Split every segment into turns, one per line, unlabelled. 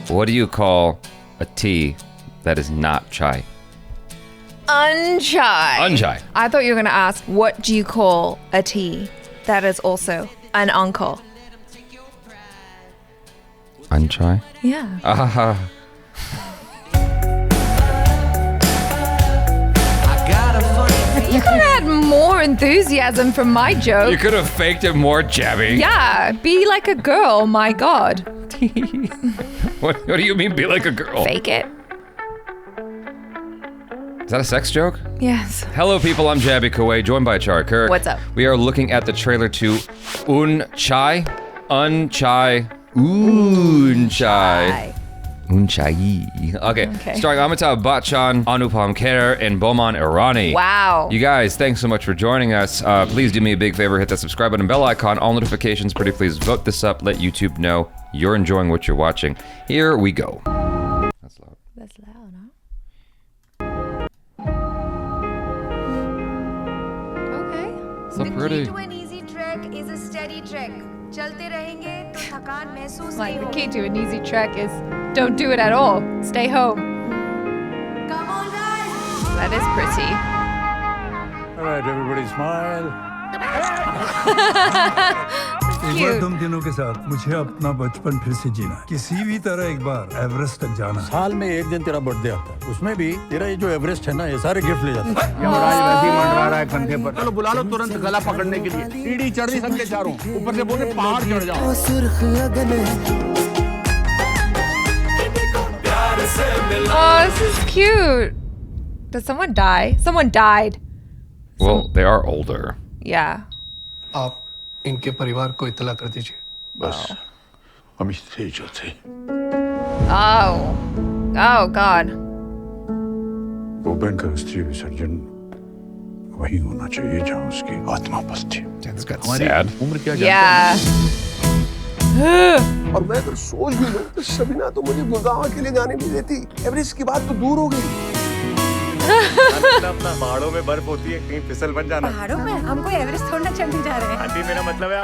What do you call a tea that is not chai?
UUNCHAI.
UUNCHAI.
I thought you were going to ask, what do you call a tea that is also an uncle?
UUNCHAI?
Yeah. You could have had more enthusiasm from my joke.
You could have faked it more, Jaby.
Yeah, be like a girl, my God.
What do you mean, be like a girl?
Fake it.
Is that a sex joke?
Yes.
Hello, people. I'm Jaby KOAY, joined by Achara, KIRK.
What's up?
We are looking at the trailer to UUNCHAI. UUNCHAI. UUNCHAI. Okay. Starring Amitabh, Bachchan, Anupam, Kher, and Boman, Irani.
Wow.
You guys, thanks so much for joining us. Please do me a big favor, hit that subscribe button, bell icon, all notifications. Pretty please vote this up. Let YouTube know you're enjoying what you're watching. Here we go. That's loud.
That's loud, huh? Okay.
So pretty.
The key to an easy trek is a steady trek. चलते रहेंगे तो थकान महसूस
Like
नहीं
the
होगी.
key to an easy trek is don't do it at all. Stay home.
Come on, guys.
That is pretty.
All right, everybody smile.
एक बार तुम तीनों के साथ मुझे अपना बचपन फिर से जीना है। किसी भी तरह एक बार एवरेस्ट तक जाना है।
साल में एक दिन तेरा बर्थडे आता है, उसमें भी तेरा ये जो एवरेस्ट है ना, ये सारे गिफ्ट ले जाता है।
यमराज वैसे ही मंडरा रहा है कंधे पर। चलो बुला लो तुरंत गला पकड़ने के लिए। सीढ़ी चढ़ नहीं सकते चारों, ऊपर से बोले पहाड़ चढ़ जाओ।
Oh, this is cute. Did someone die? Someone died.
Well, they are older.
Yeah.
आप इनके परिवार को इत्तला कर दीजिए।
बस हम इससे जो थे
Oh. Oh, God.
बोबन का अस्थिर विसर्जन वही होना चाहिए जहाँ उसकी आत्मा बसती है।
That's got sad.
उम्र क्या
Yeah.
और मैं अगर सोच भी लूं तो शबीना तो मुझे गुड़गांव के लिए जाने नहीं देती। एवरेस्ट की बात तो दूर हो गई।
अपना पहाड़ों में बर्फ होती है, कहीं फिसल बन जाना।
पहाड़ों में हमको एवरेस्ट छोड़ना चलने जा रहे हैं।
आंटी मेरा मतलब है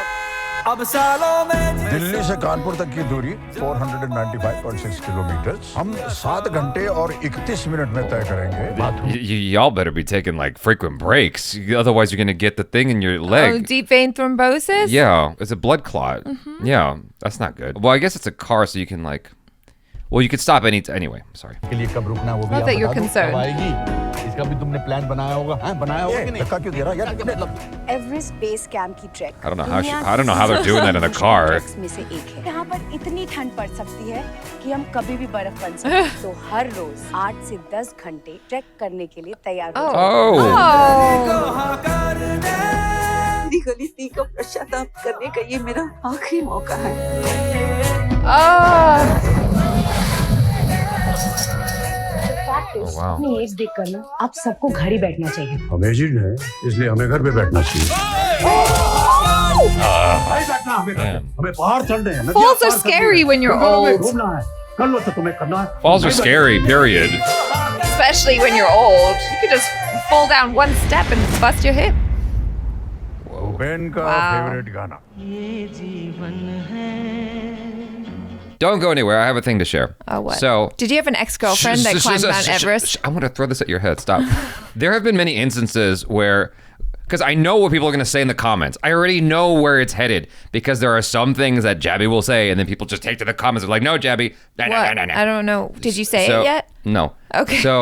दिल्ली से कानपुर तक की दूरी 495.6 किलोमीटर हम 7 घंटे और 31 मिनट में तय करेंगे।
Y'all better be taking like frequent breaks. Otherwise, you're going to get the thing in your leg.
Oh, deep vein thrombosis?
Yeah, it's a blood clot. Yeah, that's not good. Well, I guess it's a car, so you can like... Well, you could stop anyway, sorry.
के लिए कब रुकना वो भी
Not
आप
that you're
बता दो,
concerned.
कब आएगी? इसका भी तुमने प्लान बनाया होगा? हाँ, बनाया होगा कि नहीं? धक्का क्यों दे रहा है यार?
एवरेस्ट बेस कैंप की track.
I don't know how they're doing that in a car.
Tracks में से एक है। यहाँ पर इतनी ठंड पड़ सकती है कि हम कभी भी बर्फ बन सकते हैं। तो हर रोज 8 से 10 घंटे ट्रैक करने के लिए तैयार हो जाओ।
Oh!
मेरी गलती का पश्चाताप करने का ये मेरा आखिरी मौका है।
Oh!
wow.
अपनी एज देखकर ना आप सबको घर ही बैठना चाहिए।
हम एजिड हैं, इसलिए हमें घर पे बैठना चाहिए। नहीं बैठना हमें घर पे। हमें बाहर चलने हैं।
Falls are scary when you're old.
घूमना है। कर लो तो तुम्हें करना है।
Falls are scary, period.
Especially when you're old. You could just fall down one step and bust your hip.
Ben का फेवरेट गाना।
Don't go anywhere. I have a thing to share.
Oh, what?
So,
did you have an ex-girlfriend that climbed Mount Everest?
I'm going to throw this at your head. Stop. There have been many instances where, because I know what people are going to say in the comments. I already know where it's headed because there are some things that Jaby will say and then people just take to the comments. They're like, no, Jaby. No,
What?
no.
I don't know. Did you say it yet?
No.
Okay.
So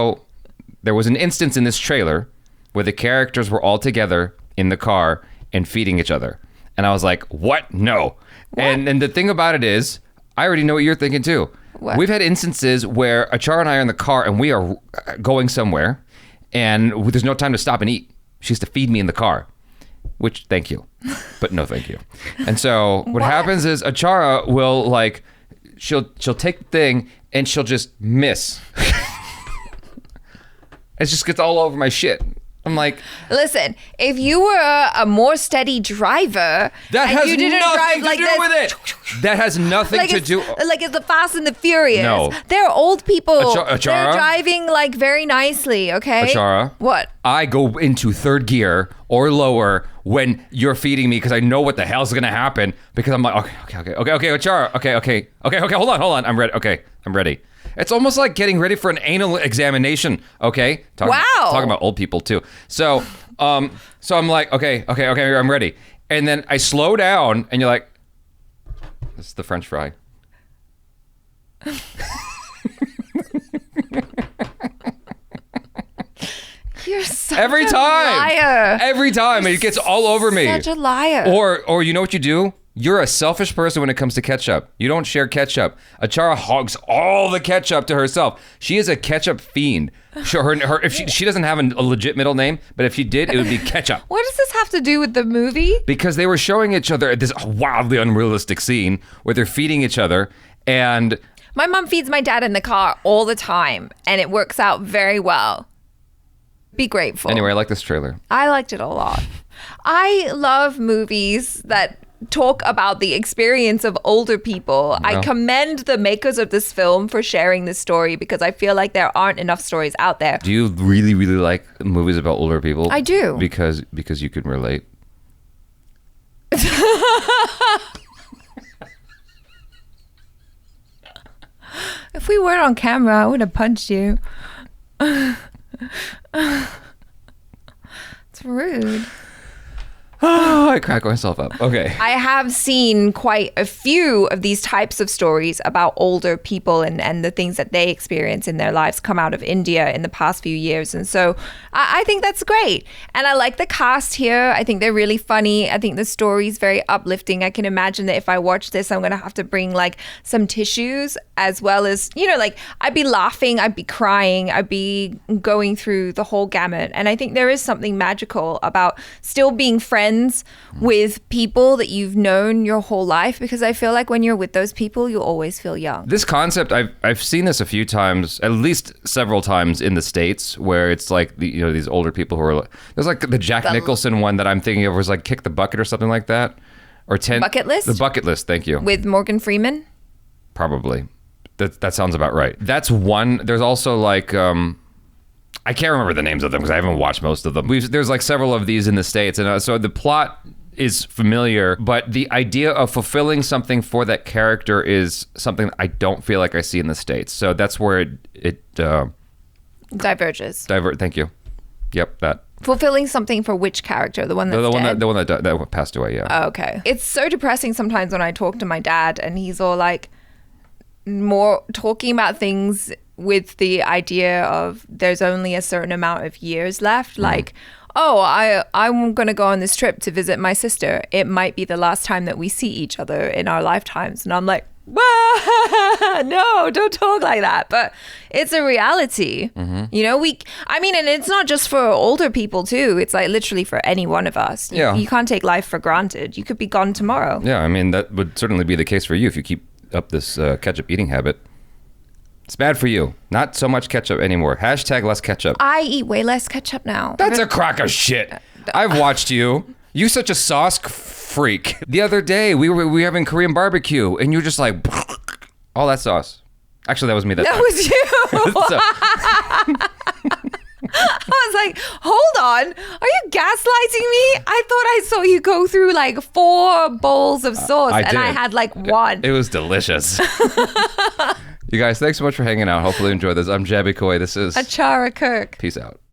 there was an instance in this trailer where the characters were all together in the car and feeding each other. And I was like, what? No.
What?
And the thing about it is, I already know what you're thinking too.
What?
We've had instances where Achara and I are in the car and we are going somewhere and there's no time to stop and eat. She has to feed me in the car, which thank you, but no thank you. And so what happens is Achara will like, she'll take the thing and she'll just miss. It just gets all over my shit. I'm like,
Listen, if you were a more steady driver,
that
and
has
you didn't
nothing
drive
to
like
do
this,
with it. That has nothing
like
to
it's,
do.
like it's the Fast and the Furious.
No.
They're old people.
Achara?
They're driving like very nicely, okay?
Achara?
What?
I go into third gear or lower when you're feeding me because I know what the hell's gonna happen because I'm like, okay, Achara, okay, hold on, I'm ready. Okay, I'm ready. It's almost like getting ready for an anal examination. Okay, talking about old people too. So I'm like, okay, I'm ready. And then I slow down, and you're like, this is the French fry.
You're such
Every
a
time.
liar.
Every time. It gets all over me.
Such a liar.
Or you know what you do? You're a selfish person when it comes to ketchup. You don't share ketchup. Achara hogs all the ketchup to herself. She is a ketchup fiend. If she doesn't have a legit middle name, but if she did, it would be ketchup.
What does this have to do with the movie?
Because they were showing each other this wildly unrealistic scene where they're feeding each other, and
My mom feeds my dad in the car all the time, and it works out very well. Be grateful.
Anyway, I like this trailer.
I liked it a lot. I love movies that talk about the experience of older people.
Yeah.
I commend the makers of this film for sharing this story because I feel like there aren't enough stories out there.
Do you really, really like movies about older people?
I do.
Because you can relate.
If we weren't on camera, I would have punched you. It's rude.
I crack myself up. Okay.
I have seen quite a few of these types of stories about older people and the things that they experience in their lives come out of India in the past few years. And so I think that's great. And I like the cast here. I think they're really funny. I think the story's very uplifting. I can imagine that if I watch this, I'm going to have to bring like some tissues as well as, like I'd be laughing, I'd be crying, I'd be going through the whole gamut. And I think there is something magical about still being friends with people that you've known your whole life, because I feel like when you're with those people, you always feel young.
This concept, I've seen this a few times, at least several times in the States, where it's like these older people who are. There's like the Jack Nicholson one that I'm thinking of was like Kick the Bucket or something like that, or 10
Bucket List.
The Bucket List. Thank you.
With Morgan Freeman.
Probably. That sounds about right. That's one. There's also like. I can't remember the names of them because I haven't watched most of them. There's like several of these in the States. And so the plot is familiar, but the idea of fulfilling something for that character is something I don't feel like I see in the States. So that's where it
diverges.
Thank you. Yep, that.
Fulfilling something for which character? The one that's dead?
The one that passed away, yeah.
Oh, okay. It's so depressing sometimes when I talk to my dad and he's all like more talking about things with the idea of there's only a certain amount of years left. Like, I'm going to go on this trip to visit my sister. It might be the last time that we see each other in our lifetimes. And I'm like, no, don't talk like that. But it's a reality. And it's not just for older people too. It's like literally for any one of us. You can't take life for granted. You could be gone tomorrow.
Yeah, I mean, that would certainly be the case for you if you keep up this ketchup eating habit. It's bad for you. Not so much ketchup anymore. # less ketchup.
I eat way less ketchup now.
That's a crock of shit. I've watched you. You're such a sauce freak. The other day, we were having Korean barbecue, and you're just like, all that sauce. Actually, that was me.
That was you. I was like, hold on. Are you gaslighting me? I thought I saw you go through like 4 bowls of sauce, and I had like 1.
It was delicious. You guys, thanks so much for hanging out. Hopefully you enjoyed this. I'm Jaby KOAY. This is
Achara KIRK.
Peace out.